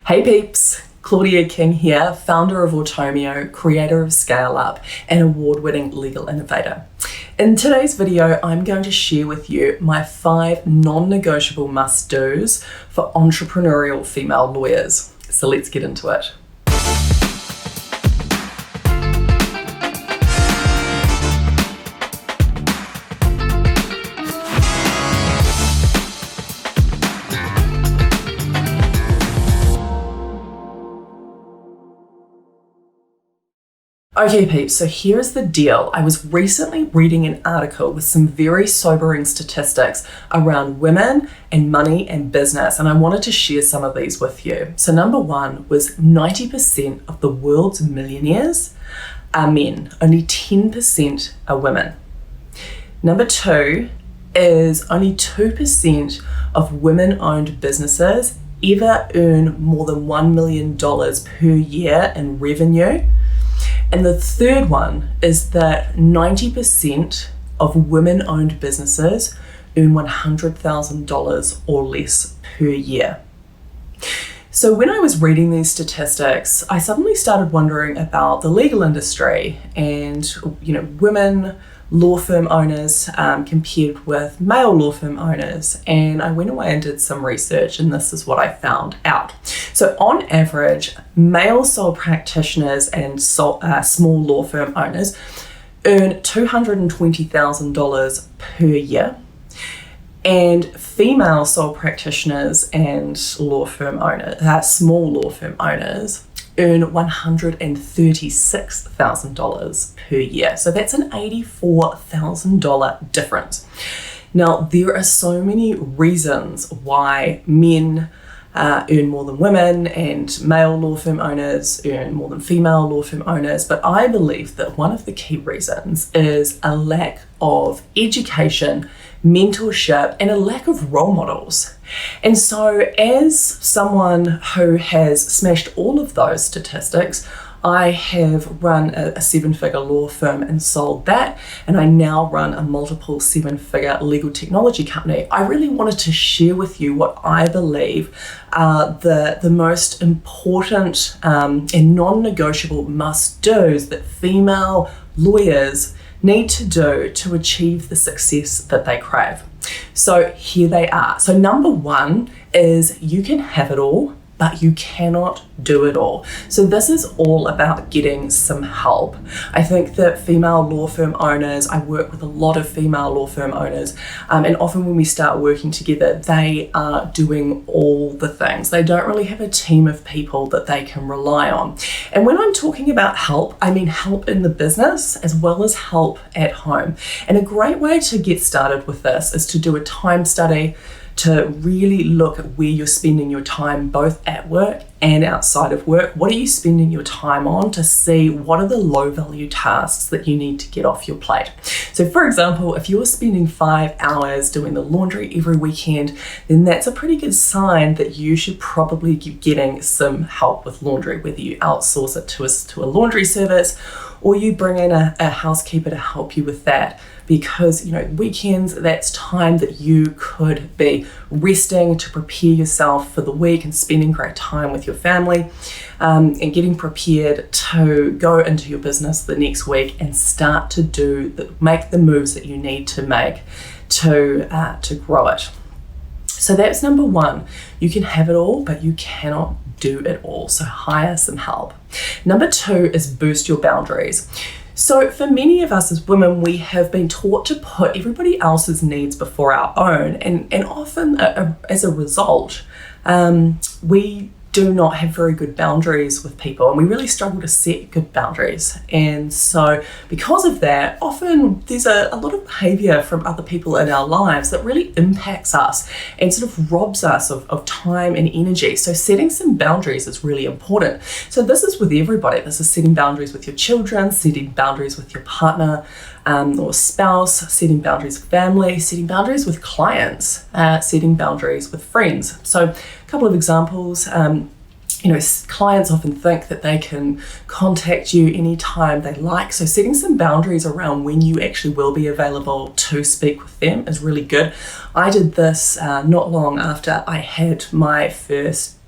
Hey peeps, Claudia King here, founder of Automio, creator of Scale Up, and award-winning legal innovator. In today's video, I'm going to share with you my 5 non-negotiable must-dos for entrepreneurial female lawyers. So let's get into it. Okay peeps, so here's the deal. I was recently reading an article with some very sobering statistics around women and money and business, and I wanted to share some of these with you. So number 1 was 90% of the world's millionaires are men, only 10% are women. Number 2 is only 2% of women-owned businesses ever earn more than $1 million per year in revenue. And the third one is that 90% of women-owned businesses earn $100,000 or less per year. So when I was reading these statistics, I suddenly started wondering about the legal industry and, women law firm owners compared with male law firm owners. And I went away and did some research, and this is what I found out. So on average, male sole practitioners and small law firm owners earn $220,000 per year. And female sole practitioners and law firm owners, small law firm owners, earn $136,000 per year. So that's an $84,000 difference. Now, there are so many reasons why men earn more than women and male law firm owners earn more than female law firm owners, but I believe that one of the key reasons is a lack of education, mentorship, and a lack of role models. And so as someone who has smashed all of those statistics, I have run a 7-figure law firm and sold that, and I now run a multiple 7-figure legal technology company. I really wanted to share with you what I believe are the most important and non-negotiable must-dos that female lawyers need to do to achieve the success that they crave. So here they are. So number 1 is you can have it all, but you cannot do it all. So this is all about getting some help. I think that female law firm owners, I work with a lot of female law firm owners, and often when we start working together, they are doing all the things. They don't really have a team of people that they can rely on. And when I'm talking about help, I mean help in the business as well as help at home. And a great way to get started with this is to do a time study, to really look at where you're spending your time, both at work and outside of work. What are you spending your time on, to see what are the low value tasks that you need to get off your plate. So for example, if you're spending 5 hours doing the laundry every weekend, then that's a pretty good sign that you should probably be getting some help with laundry, whether you outsource it to a laundry service or you bring in a housekeeper to help you with that. Because weekends, that's time that you could be resting to prepare yourself for the week and spending great time with your family, and getting prepared to go into your business the next week and start to make the moves that you need to make to grow it. So that's number 1. You can have it all, but you cannot do it all. So hire some help. Number 2 is boost your boundaries. So for many of us as women, we have been taught to put everybody else's needs before our own. And often as a result, we do not have very good boundaries with people, and we really struggle to set good boundaries. And so because of that, often there's a lot of behavior from other people in our lives that really impacts us and sort of robs us of time and energy. So setting some boundaries is really important. So this is with everybody. This is setting boundaries with your children, setting boundaries with your partner or spouse, setting boundaries with family, setting boundaries with clients, setting boundaries with friends. So a couple of examples. Clients often think that they can contact you anytime they like. So setting some boundaries around when you actually will be available to speak with them is really good. I did this not long after I had my first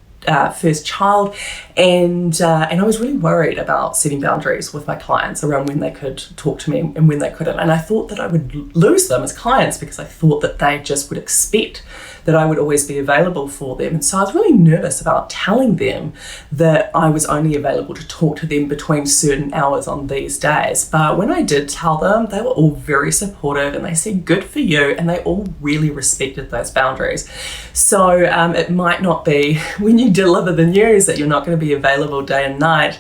first child, and I was really worried about setting boundaries with my clients around when they could talk to me and when they couldn't. And I thought that I would lose them as clients because I thought that they just would expect that I would always be available for them. And so I was really nervous about telling them that I was only available to talk to them between certain hours on these days. But when I did tell them, they were all very supportive and they said, good for you. And they all really respected those boundaries. So it might not be when you deliver the news that you're not going to be available day and night.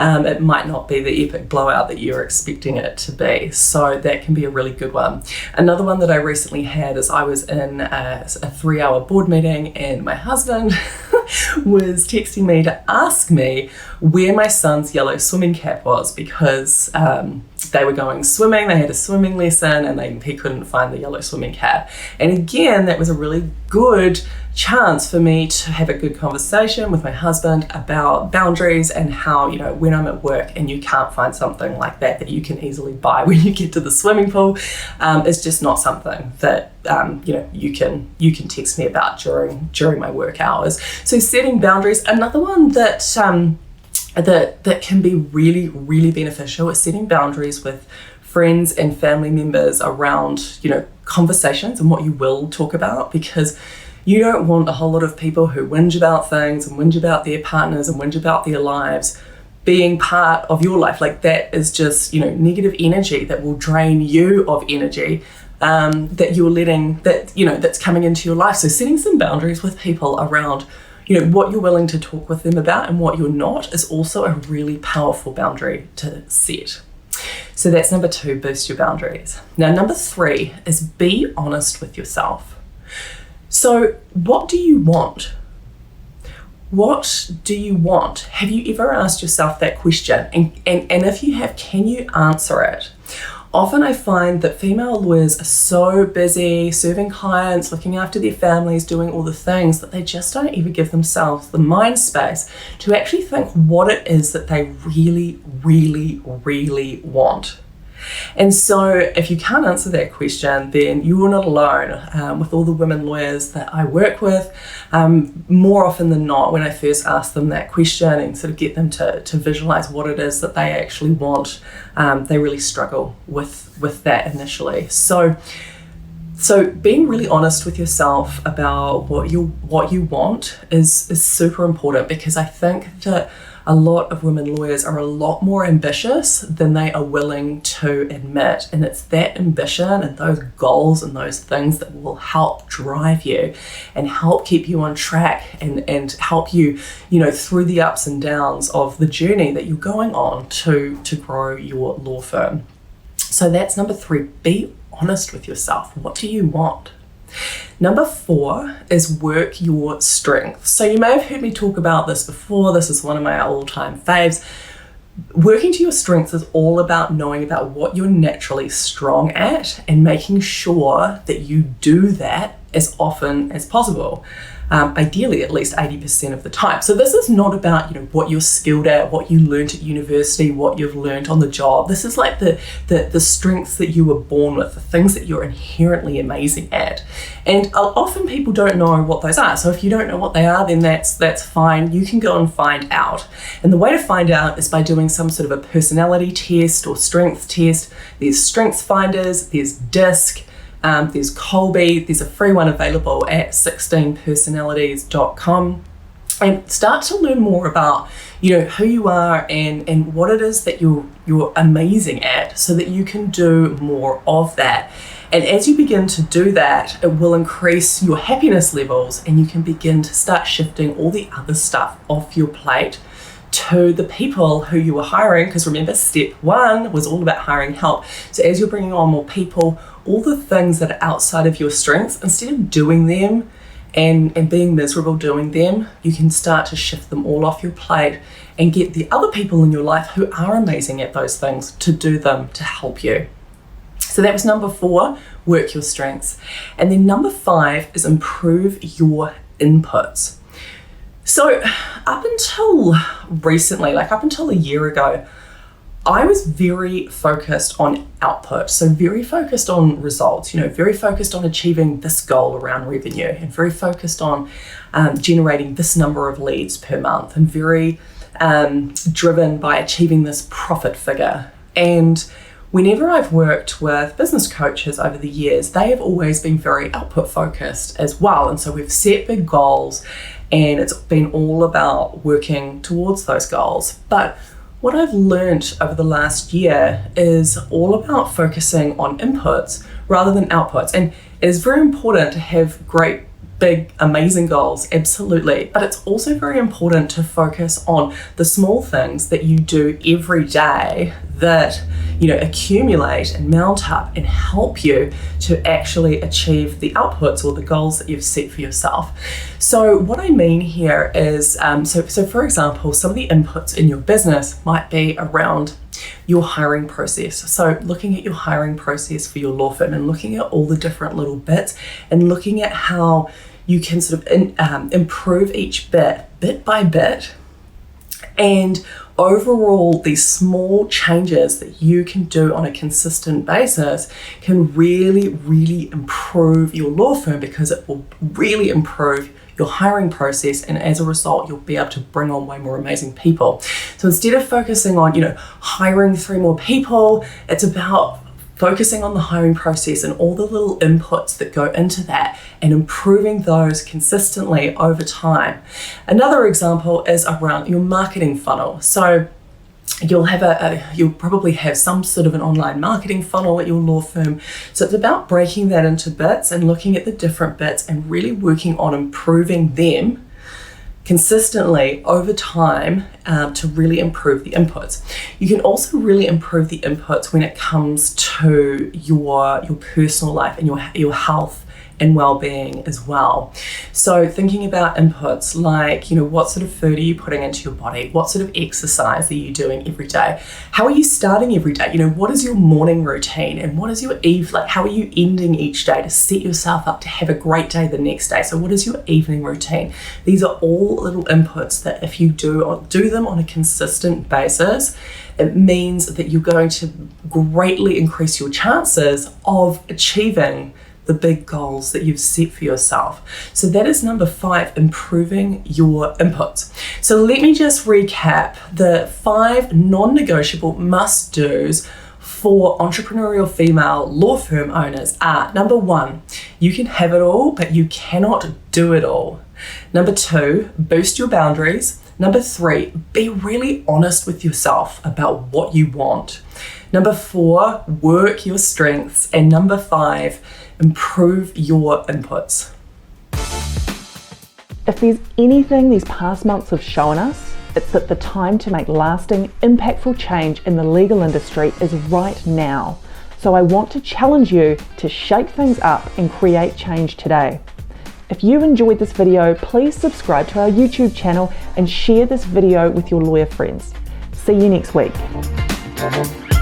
It might not be the epic blowout that you're expecting it to be. So that can be a really good one. Another one that I recently had is I was in a 3-hour board meeting and my husband was texting me to ask me where my son's yellow swimming cap was because they were going swimming, they had a swimming lesson and he couldn't find the yellow swimming cap. And again, that was a really good chance for me to have a good conversation with my husband about boundaries and how, when I'm at work and you can't find something like that you can easily buy when you get to the swimming pool, it's just not something that you can text me about during my work hours. So setting boundaries. Another one that that can be really, really beneficial is setting boundaries with friends and family members around, conversations and what you will talk about, because you don't want a whole lot of people who whinge about things and whinge about their partners and whinge about their lives being part of your life. Like that is just, negative energy that will drain you of energy that you're letting, that's coming into your life. So setting some boundaries with people around, what you're willing to talk with them about and what you're not is also a really powerful boundary to set. So that's number 2, boost your boundaries. Now, number 3 is be honest with yourself. So what do you want? What do you want? Have you ever asked yourself that question? And if you have, can you answer it? Often I find that female lawyers are so busy serving clients, looking after their families, doing all the things that they just don't even give themselves the mind space to actually think what it is that they really, really, really want. And so if you can't answer that question, then you are not alone. With all the women lawyers that I work with, more often than not, when I first ask them that question and sort of get them to visualize what it is that they actually want, they really struggle with that initially. So being really honest with yourself about what you want is super important, because I think that a lot of women lawyers are a lot more ambitious than they are willing to admit. And it's that ambition and those goals and those things that will help drive you and help keep you on track and help you, through the ups and downs of the journey that you're going on to grow your law firm. So that's number 3, be honest with yourself. What do you want? Number 4 is work your strengths. So you may have heard me talk about this before. This is one of my all-time faves. Working to your strengths is all about knowing about what you're naturally strong at and making sure that you do that as often as possible. Ideally at least 80% of the time. So this is not about what you're skilled at, what you learned at university, what you've learned on the job. This is like the strengths that you were born with, the things that you're inherently amazing at. And often people don't know what those are. So if you don't know what they are, then that's fine. You can go and find out. And the way to find out is by doing some sort of a personality test or strength test. There's Strengths Finders, there's DISC, there's Colby. There's a free one available at 16personalities.com, and start to learn more about who you are and what it is that you're amazing at, so that you can do more of that. And as you begin to do that, it will increase your happiness levels, and you can begin to start shifting all the other stuff off your plate to the people who you were hiring. Because remember, step 1 was all about hiring help. So as you're bringing on more people, all the things that are outside of your strengths, instead of doing them and being miserable doing them, you can start to shift them all off your plate and get the other people in your life who are amazing at those things to do them to help you. So that was number 4, work your strengths. And then number 5 is improve your inputs. So up until recently, like up until a year ago, I was very focused on output, so very focused on results, very focused on achieving this goal around revenue, and very focused on generating this number of leads per month, and very driven by achieving this profit figure. And whenever I've worked with business coaches over the years, they have always been very output focused as well. And so we've set big goals, and it's been all about working towards those goals. But what I've learned over the last year is all about focusing on inputs rather than outputs. And it is very important to have great, big, amazing goals, absolutely. But it's also very important to focus on the small things that you do every day that, accumulate and mount up and help you to actually achieve the outputs or the goals that you've set for yourself. So what I mean here is, so for example, some of the inputs in your business might be around your hiring process. So looking at your hiring process for your law firm and looking at all the different little bits and looking at how you can sort of improve each bit by bit. And overall, these small changes that you can do on a consistent basis can really, really improve your law firm, because it will really improve your hiring process, and as a result, you'll be able to bring on way more amazing people. So instead of focusing on, hiring 3 more people, it's about focusing on the hiring process and all the little inputs that go into that and improving those consistently over time. Another example is around your marketing funnel. So you'll probably have some sort of an online marketing funnel at your law firm. So it's about breaking that into bits and looking at the different bits and really working on improving them consistently over time to really improve the inputs. You can also really improve the inputs when it comes to your personal life and your health and well-being as well. So thinking about inputs like, what sort of food are you putting into your body? What sort of exercise are you doing every day? How are you starting every day? What is your morning routine, and what is your how are you ending each day to set yourself up to have a great day the next day? So what is your evening routine? These are all little inputs that if you do them on a consistent basis, it means that you're going to greatly increase your chances of achieving the big goals that you've set for yourself. So that is number 5, improving your inputs. So let me just recap the 5 non-negotiable must-dos for entrepreneurial female law firm owners are: number 1, you can have it all, but you cannot do it all. Number 2, boost your boundaries. Number 3, be really honest with yourself about what you want. Number 4, work your strengths. And number 5, improve your inputs. If there's anything these past months have shown us, it's that the time to make lasting, impactful change in the legal industry is right now. So I want to challenge you to shake things up and create change today. If you enjoyed this video, please subscribe to our YouTube channel and share this video with your lawyer friends. See you next week.